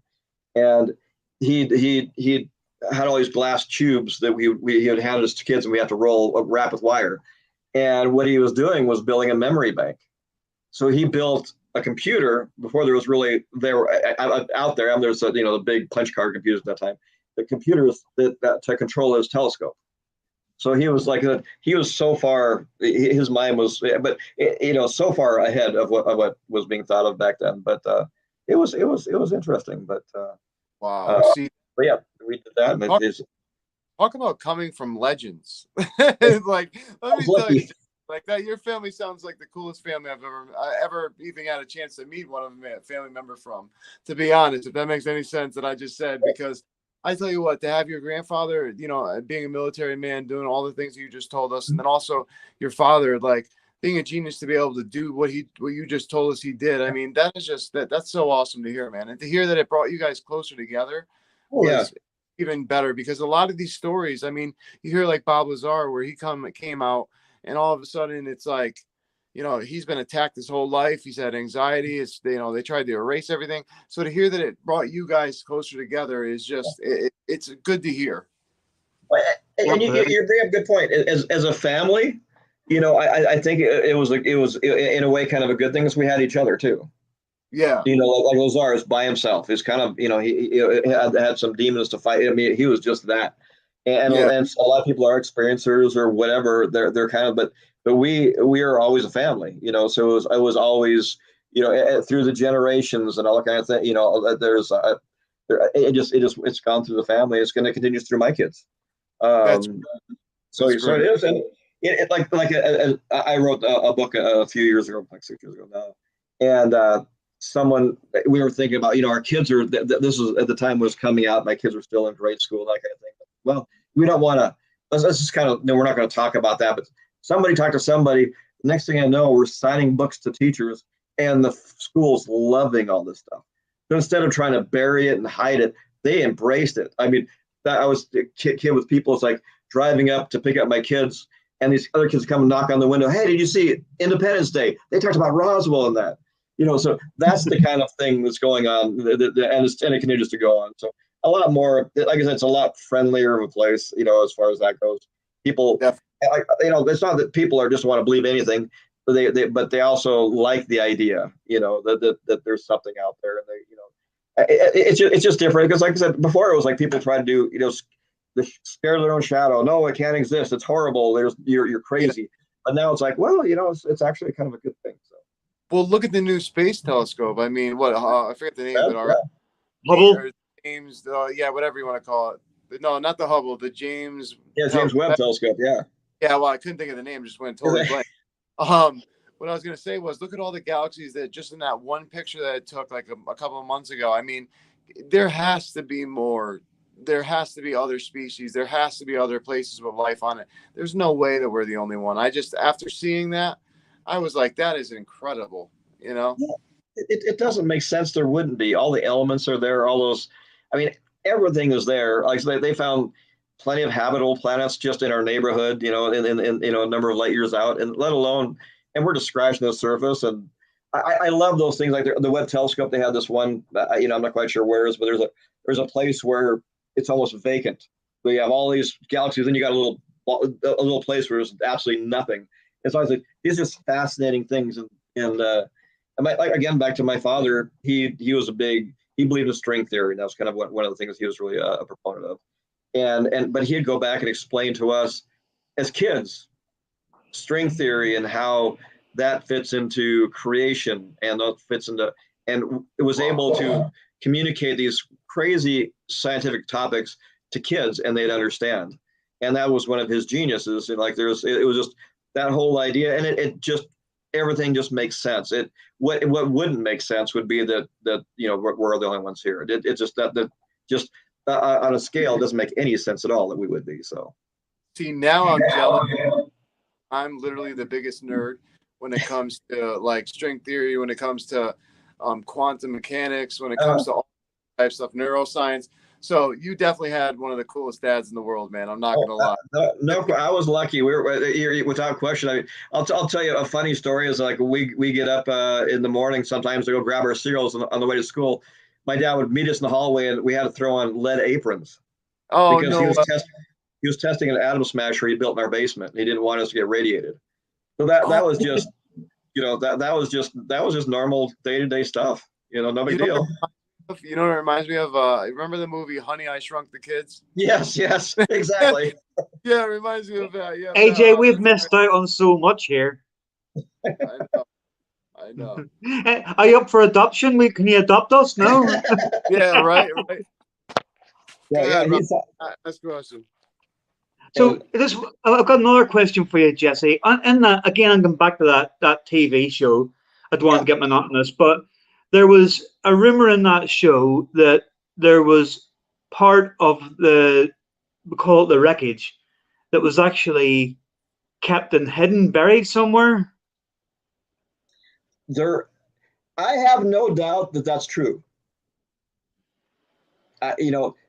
And he had all these glass tubes that he had handed us to kids, and we had to wrap with wire. And what he was doing was building a memory bank. So he built a computer before there was really out there. I mean, there's the big punch card computers at that time. The computers that to control his telescope. So he was he was so far, his mind was, but so far ahead of what was being thought of back then. But it was interesting. But wow, see, but yeah, we did that. And talk about coming from legends. Like, let me tell you, like that, your family sounds like the coolest family I've ever even had a chance to meet one of them, a family member from. To be honest, if that makes any sense that I just said, because I tell you what, to have your grandfather, being a military man, doing all the things you just told us, and then also your father, like being a genius to be able to do what you just told us he did. I mean, that is just that's so awesome to hear, man, and to hear that it brought you guys closer together was even better, because a lot of these stories, I mean, you hear like Bob Lazar, where he came out, and all of a sudden it's like, he's been attacked his whole life. He's had anxiety. It's, they tried to erase everything. So to hear that it brought you guys closer together is just, it's good to hear. And you bring up a good point. As a family, I think it was in a way kind of a good thing, because we had each other too. Yeah. Like Lazar is by himself. He's kind of, he had some demons to fight. I mean, he was just that. And a lot of people are experiencers or whatever. They're kind of, but we are always a family, so it was always, through the generations and all that kind of thing, there's it's gone through the family. It's going to continue through my kids. So it is. And I wrote a book a few years ago, like 6 years ago now. And we were thinking about, our kids are, this was at the time was coming out. My kids were still in grade school, that kind of thing. Well, we don't want to, let's just kind of, we're not going to talk about that, but somebody talked to somebody. The next thing I know, we're signing books to teachers, and the school's loving all this stuff. So instead of trying to bury it and hide it, they embraced it. I mean, I was a kid with people. It's like driving up to pick up my kids, and these other kids come and knock on the window. Hey, did you see Independence Day? They talked about Roswell and that. So that's the kind of thing that's going on, and it continues to go on. So a lot more, like I said, it's a lot friendlier of a place, as far as that goes. People, it's not that people are just want to believe anything, but they also like the idea, that there's something out there, and it's just different, because, like I said before, it was like people try to do, scare their own shadow. No, it can't exist. It's horrible. You're crazy. Yeah. But now it's like, well, it's actually kind of a good thing. So. Well, look at the new space telescope. I mean, I forget the name of it already. Hubble. James, whatever you want to call it. No, not the Hubble, the James. Yeah, James Webb telescope. Yeah. Yeah, well, I couldn't think of the name. Just went totally blank. What I was going to say was, look at all the galaxies that just in that one picture that it took like a couple of months ago. I mean, there has to be more. There has to be other species. There has to be other places with life on it. There's no way that we're the only one. After seeing that, I was like, that is incredible. Yeah, it doesn't make sense. There wouldn't be. All the elements are there. All those, I mean, everything is there. Like they found plenty of habitable planets just in our neighborhood, in a number of light years out, and let alone, and we're just scratching the surface. And I love those things, like the Webb telescope. They had this one, I'm not quite sure where it is, but there's a place where it's almost vacant. So you have all these galaxies, and you got a little place where there's absolutely nothing. And so I was like, these are just fascinating things. And again, back to my father, he believed in string theory. And that was kind of one of the things he was really a proponent of. But he'd go back and explain to us as kids string theory and how that fits into creation, and that fits into, and it was able to communicate these crazy scientific topics to kids, and they'd understand. And that was one of his geniuses. And like it was just that whole idea, and it just, everything just makes sense. What wouldn't make sense would be that we're the only ones here. It's just that just on a scale, it doesn't make any sense at all that we would be. So see, now I'm jealous. I'm literally the biggest nerd when it comes to like string theory, when it comes to quantum mechanics, when it comes to all type stuff, neuroscience. So you definitely had one of the coolest dads in the world, man. I'm not gonna lie. No, I was lucky. We were without question. I'll tell you a funny story. Is like we get up in the morning sometimes to go grab our cereals on the way to school. My dad would meet us in the hallway, and we had to throw on lead aprons Oh because no! he was testing an atom smasher he built in our basement. He didn't want us to get radiated. So that was just that was just normal day-to-day stuff. No big deal. You know what it reminds me of? Remember the movie Honey, I Shrunk the Kids? Yes, exactly. Yeah, it reminds me of that. Yeah, AJ, we've missed out on so much here. I know. Are you up for adoption? Can you adopt us? No. Yeah, right. Yeah, That's question. So I've got another question for you, Jesse. And that again, I'm going back to that TV show. I don't want to get monotonous, but there was a rumor in that show that there was part of we call it the wreckage, that was actually kept and hidden, buried somewhere. I have no doubt that that's true.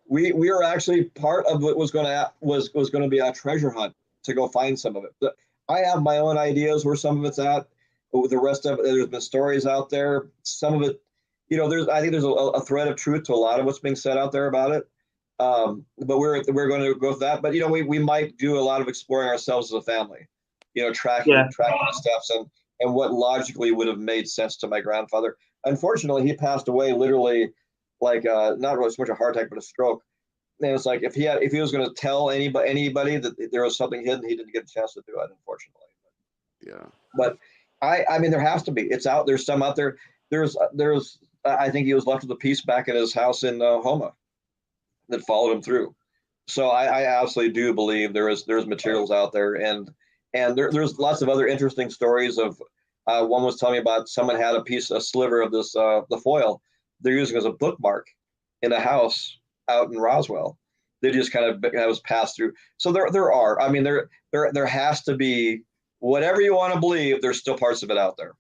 We are actually part of what was going to be a treasure hunt to go find some of it. But I have my own ideas where some of it's at. The rest of it, there's been stories out there. Some of it, I think there's a thread of truth to a lot of what's being said out there about it. But we're going to go with that. But we might do a lot of exploring ourselves as a family. Tracking the steps and what logically would have made sense to my grandfather. Unfortunately, he passed away literally, like not really so much a heart attack, but a stroke. And it's like if he was going to tell anybody that there was something hidden, he didn't get a chance to do it, unfortunately. Yeah. But I mean, there has to be. It's out. There's some out there. There's. I think he was left with a piece back at his house in Homa that followed him through. So I absolutely do believe there's materials out there, and there's lots of other interesting stories of. One was telling me about someone had a sliver of this the foil they're using as a bookmark in a house out in Roswell. They just kind of was passed through. So there are. I mean, there has to be whatever you want to believe. There's still parts of it out there.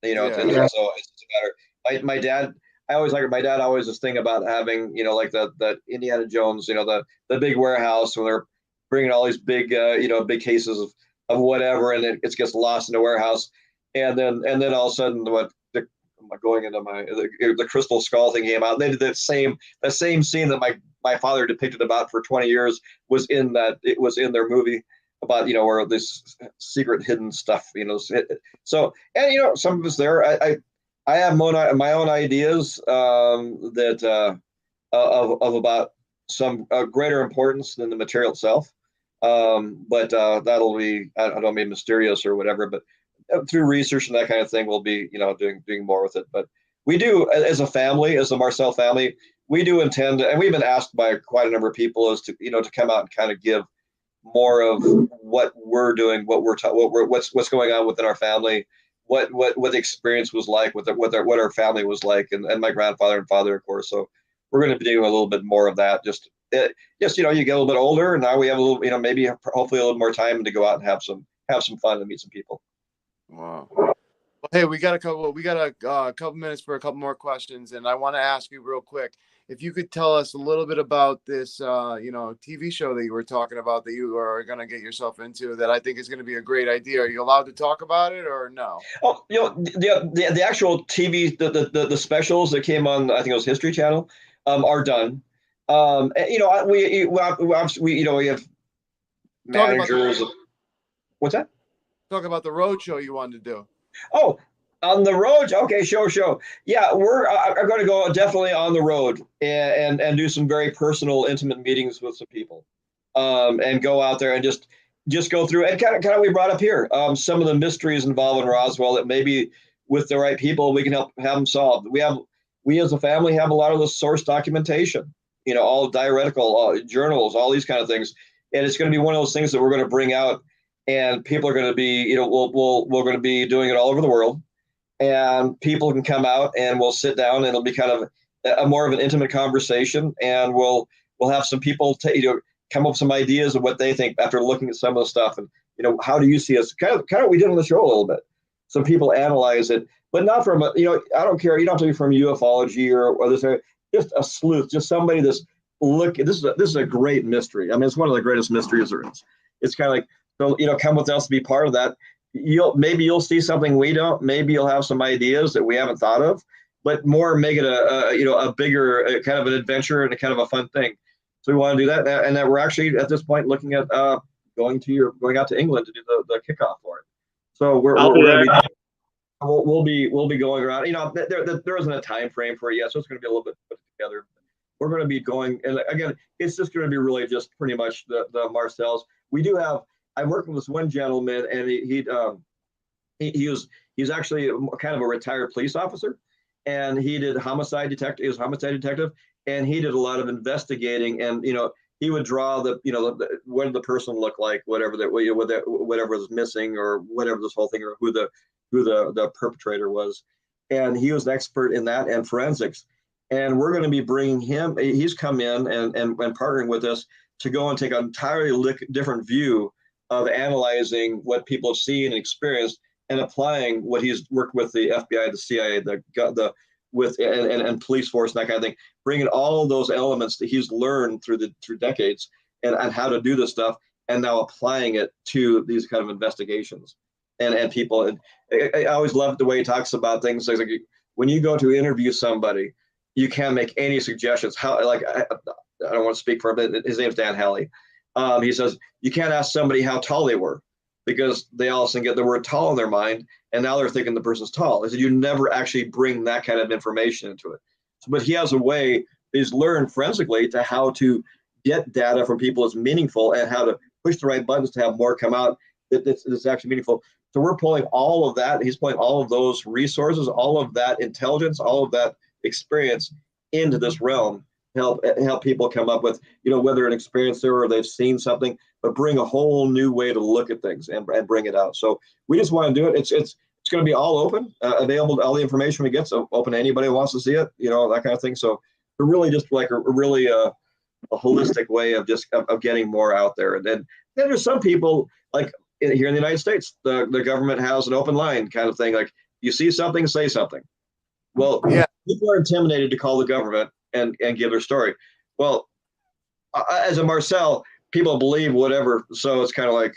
So it's a matter. My dad. I always like my dad always this thing about having like the Indiana Jones the big warehouse where they're bringing all these big big cases of whatever and it gets lost in the warehouse and then all of a sudden going into the crystal skull thing came out and they did that same scene that my father depicted about for 20 years was in their movie about where this secret hidden stuff so and some of it's there. I have my own ideas that of about some greater importance than the material itself. But that'll be I don't mean mysterious or whatever, but through research and that kind of thing, we'll be doing more with it. But we do as a family, as the Marcel family, we do intend, and we've been asked by quite a number of people, is to to come out and kind of give more of what we're doing, what's going on within our family. What the experience was like, what our family was like, and my grandfather and father, of course. So we're going to be doing a little bit more of that. Just you get a little bit older, and now we have a little, maybe hopefully a little more time to go out and have some fun and meet some people. Wow. Well, hey, we got a couple minutes for a couple more questions, and I want to ask you real quick if you could tell us a little bit about this, TV show that you were talking about that you are going to get yourself into that I think is going to be a great idea. Are you allowed to talk about it or no? Oh, the actual TV, the specials that came on, I think it was History Channel, are done. We have managers. What's that? Talk about the road show you wanted to do. Oh, on the road. Okay, show. Yeah, we're going to go definitely on the road and do some very personal, intimate meetings with some people, and go out there and just go through and kind of we brought up here some of the mysteries involved in Roswell that maybe with the right people we can help have them solved. We as a family have a lot of the source documentation, all diaretical journals, all these kind of things, and it's going to be one of those things that we're going to bring out, and people are going to be, we're going to be doing it all over the world. And people can come out and we'll sit down and it'll be kind of a more of an intimate conversation. And we'll have some people come up with some ideas of what they think after looking at some of the stuff. And, how do you see us? Kind of what we did on the show a little bit. Some people analyze it, but not from, I don't care. You don't have to be from ufology or this. just a sleuth, just somebody that's this is a great mystery. I mean, it's one of the greatest mysteries there is. It's kind of like, so, come with us to be part of that. Maybe you'll see something we don't. Maybe you'll have some ideas that we haven't thought of, but more make it a bigger kind of an adventure and a kind of a fun thing. So we want to do that, and that we're actually at this point looking at going out to England to do the kickoff for it. So we're going to be. We'll be going around. There isn't a time frame for it yet, so it's going to be a little bit put together. We're going to be going, and again, it's just going to be really just pretty much the Marcels. We do have. I'm working with this one gentleman, and he's actually kind of a retired police officer, and he did homicide detective. He was a homicide detective, and he did a lot of investigating, and he would draw what did the person look like, whatever was missing, or whatever this whole thing, or who the perpetrator was, and he was an expert in that and forensics. And we're going to be bringing him. He's come in and partnering with us to go and take an entirely different view of analyzing what people have seen and experienced, and applying what he's worked with the FBI, the CIA, and police force and that kind of thing, bringing all of those elements that he's learned through decades and how to do this stuff, and now applying it to these kind of investigations and people. And I always love the way he talks about things like when you go to interview somebody, you can't make any suggestions. I don't want to speak for him, but his name's Dan Halley. He says you can't ask somebody how tall they were, because they all of a sudden get the word tall in their mind, and now they're thinking the person's tall. He said you never actually bring that kind of information into it. But he has a way, he's learned forensically to how to get data from people that's meaningful, and how to push the right buttons to have more come out that's actually meaningful. So we're pulling all of that. He's pulling all of those resources, all of that intelligence, all of that experience into this realm. Help people come up with, whether an experiencer or they've seen something, but bring a whole new way to look at things and bring it out. So we just want to do it. It's going to be all open, available. All the information we get, so open to anybody who wants to see it, that kind of thing. So we're really just like a holistic way of just of getting more out there. And then there's some people like here in the United States, the government has an open line kind of thing. Like, you see something, say something. Well, yeah, people are intimidated to call the government and give their story. Well, as a Marcel, people believe whatever. So it's kind of like,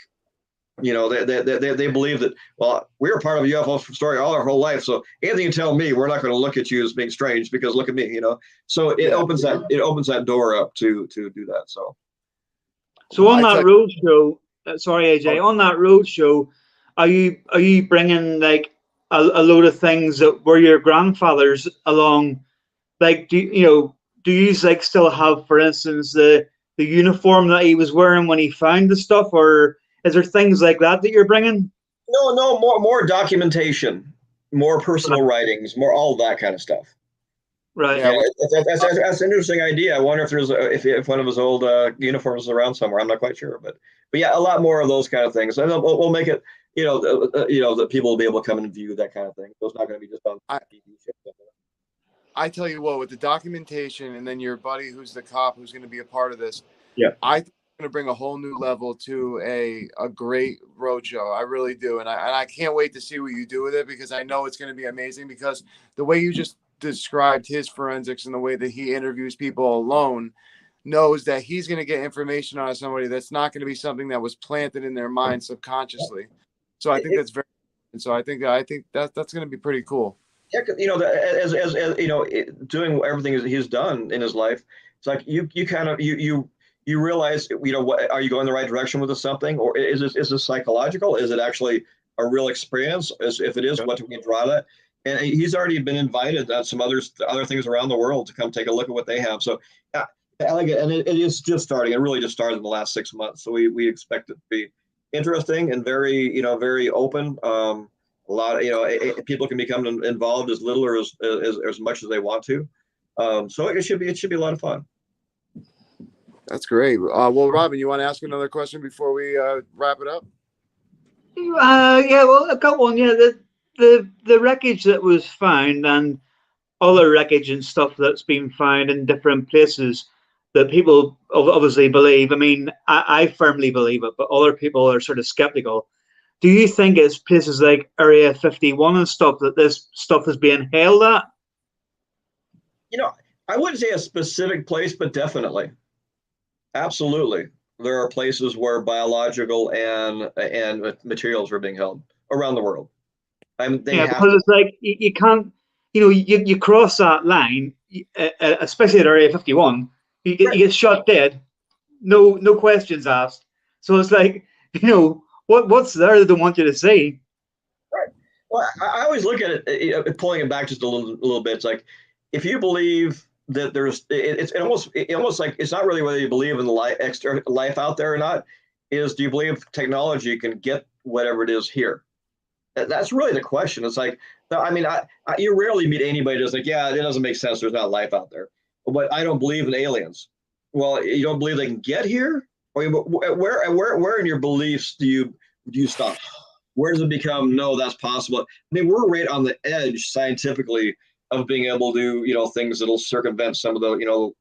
they believe that, well, we were part of a UFO story all our whole life. So anything you tell me, we're not going to look at you as being strange, because look at me, So it opens that door up to do that. So on that road show, sorry, AJ, on that road show, are you bringing like a load of things that were your grandfather's along? Like, do you like still have, for instance, the uniform that he was wearing when he found the stuff, or is there things like that you're bringing? No, more documentation, more personal writings, more all that kind of stuff. Right. Yeah, that's an interesting idea. I wonder if there's if one of his old uniforms is around somewhere. I'm not quite sure, but yeah, a lot more of those kind of things. And we'll make it, that people will be able to come and view that kind of thing. So it's not going to be just on TV. I tell you what, with the documentation, and then your buddy who's the cop who's going to be a part of this, yeah, I think it's going to bring a whole new level to a great roadshow. I really do, and I can't wait to see what you do with it, because I know it's going to be amazing. Because the way you just described his forensics and the way that he interviews people alone, knows that he's going to get information out of somebody that's not going to be something that was planted in their mind subconsciously. So I think that's very. And so I think that's going to be pretty cool. Yeah, as doing everything he's done in his life, it's like you kind of you realize, what are you going the right direction with something, or is this psychological? Is it actually a real experience? If it is, what do we draw that? And he's already been invited at some other things around the world to come take a look at what they have. So I like it, and it is just starting. It really just started in the last 6 months. So we expect it to be interesting and very very open. A lot of people can become involved as little or as much as they want to. So it should be a lot of fun. That's great. Well, Robin, you want to ask another question before we wrap it up? Yeah. Well, I've got one. Yeah, the wreckage that was found, and other wreckage and stuff that's been found in different places that people obviously believe. I mean, I firmly believe it, but other people are sort of skeptical. Do you think it's places like Area 51 and stuff that this stuff is being hailed at? I wouldn't say a specific place, but definitely, absolutely, there are places where biological and materials are being held around the world. I mean, they Yeah, have because to. it's like you can't, you cross that line, especially at Area 51, Right. you get shot dead, no questions asked. So it's like, what's there that they want you to see? Right. Well, I always look at it, pulling it back just a little bit. It's like if you believe that it's almost like it's not really whether you believe in the extra life out there or not. Is do you believe technology can get whatever it is here? That's really the question. It's like I mean, you rarely meet anybody that's like, yeah, it doesn't make sense. There's not life out there, but I don't believe in aliens. Well, you don't believe they can get here, or where in your beliefs do you stop? Where does it become no, that's possible? I mean, we're right on the edge scientifically of being able to things that'll circumvent some of the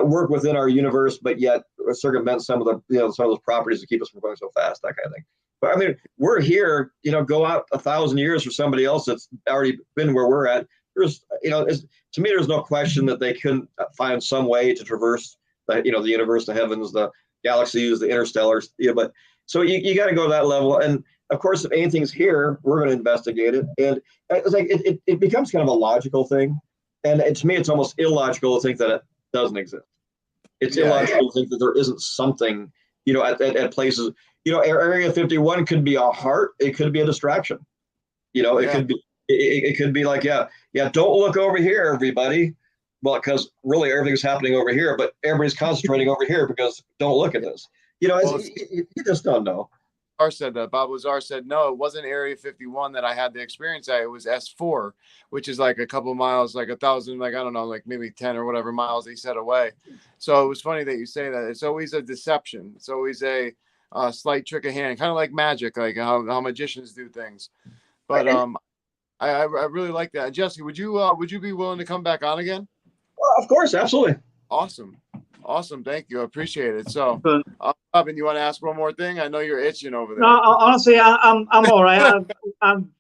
work within our universe, but yet circumvent some of the some of those properties that keep us from going so fast, that kind of thing. But I mean, we're here, go out 1,000 years for somebody else that's already been where we're at. There's to me, there's no question that they couldn't find some way to traverse the the universe, the heavens, the galaxies, the interstellars. But so you got to go to that level. And of course, if anything's here, we're going to investigate it. And it's like it becomes kind of a logical thing. And to me, it's almost illogical to think that it doesn't exist. It's illogical to think that there isn't something, at places. Area 51 could be a heart. It could be a distraction. It could be. It could be like, yeah. Don't look over here, everybody. Well, because really everything's happening over here, but everybody's concentrating over here because don't look at this. You just don't know. Said that. Bob Lazar said, no, it wasn't Area 51 that I had the experience at. It was S4, which is like a couple miles, like 1,000, like, I don't know, like maybe 10 or whatever miles he said away. So it was funny that you say that. It's always a deception. It's always a slight trick of hand, kind of like magic, like how magicians do things. But I really like that. Jesse, would you be willing to come back on again? Well, of course, absolutely. Awesome. Thank you. I appreciate it. So, But Robin, you want to ask one more thing? I know you're itching over there. no, honestly, I'm all right. I'm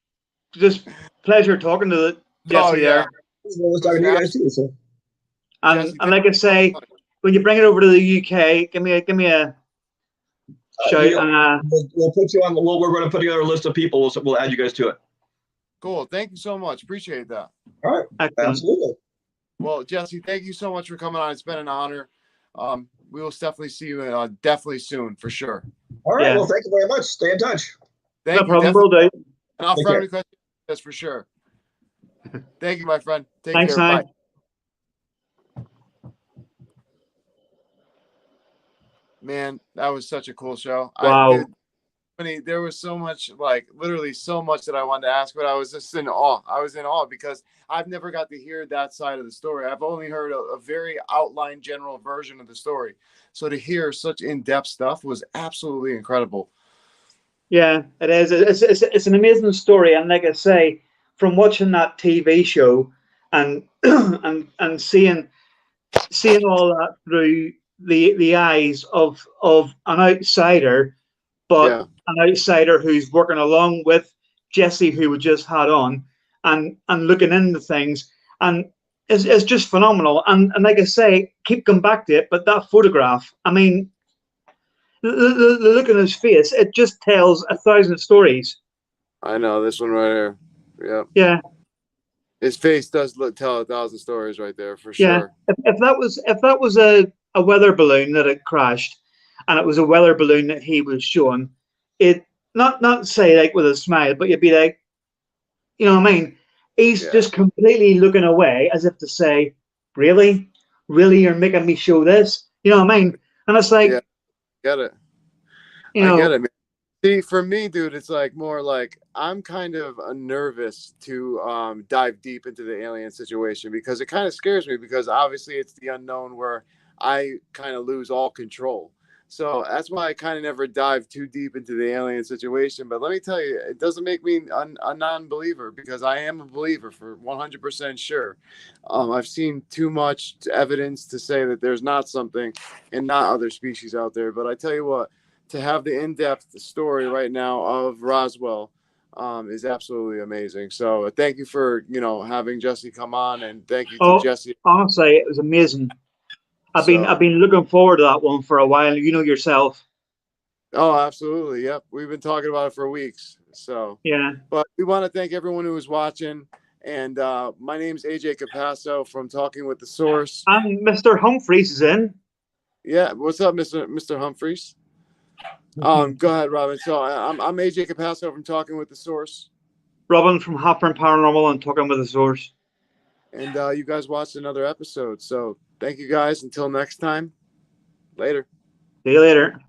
just pleasure talking to Jesse there. Talking to you guys too. So. And like I say, when you bring it over to the UK, give me a shout. We'll put you on. We're going to put together a list of people. We'll add you guys to it. Cool. Thank you so much. Appreciate that. All right. Excellent. Absolutely. Well, Jesse, thank you so much for coming on. It's been an honor. We will definitely see you definitely soon, for sure. All right. Yeah. Well, thank you very much. Stay in touch. No problem, bro. And I'll throw any questions. That's for sure. Thank you, my friend. Thanks, care. Man. Bye. Man, that was such a cool show. Wow. There was so much, like literally so much that I wanted to ask, but I was just in awe. I was in awe because I've never got to hear that side of the story. I've only heard a very outline general version of the story. So to hear such in-depth stuff was absolutely incredible. Yeah, it is. It's an amazing story. And like I say, from watching that TV show and and seeing all that through the eyes of an outsider, but an outsider who's working along with Jesse, who we just had on, and looking into things, and it's just phenomenal. And like I say, keep coming back to it, but that photograph, I mean, the look on his face, it just tells 1,000 stories. I know this one right here. Yeah. Yeah. His face does tell 1,000 stories right there for sure. Yeah. If that was a weather balloon that had crashed, and it was a weather balloon that he was showing, it not say like with a smile, but you'd be like, you know what I mean? He's just completely looking away as if to say, really, you're making me show this? You know what I mean? And it's like, get it. You know, I get it. See, for me, dude, it's like more like I'm kind of nervous to dive deep into the alien situation because it kind of scares me because obviously it's the unknown where I kind of lose all control. So that's why I kind of never dive too deep into the alien situation. But let me tell you, it doesn't make me a non-believer because I am a believer for 100% sure. I've seen too much evidence to say that there's not something and not other species out there. But I tell you what, to have the in-depth story right now of Roswell, is absolutely amazing. So thank you for, having Jesse come on, and thank you to Oh, Jesse. honestly, it was amazing. I've So, been looking forward to that one for a while. You know yourself. oh, absolutely. Yep. We've been talking about it for weeks. So, Yeah. but we want to thank everyone who was watching. And my name's AJ Capasso from Talking with the Source. And Mr. Humphreys is in. Yeah. What's up, Mr. Humphreys? Go ahead, Robin. So I'm AJ Capasso from Talking with the Source. Robin from Hopper Paranormal and Talking with the Source. And you guys watched another episode. So thank you guys. Until next time. Later. See you later.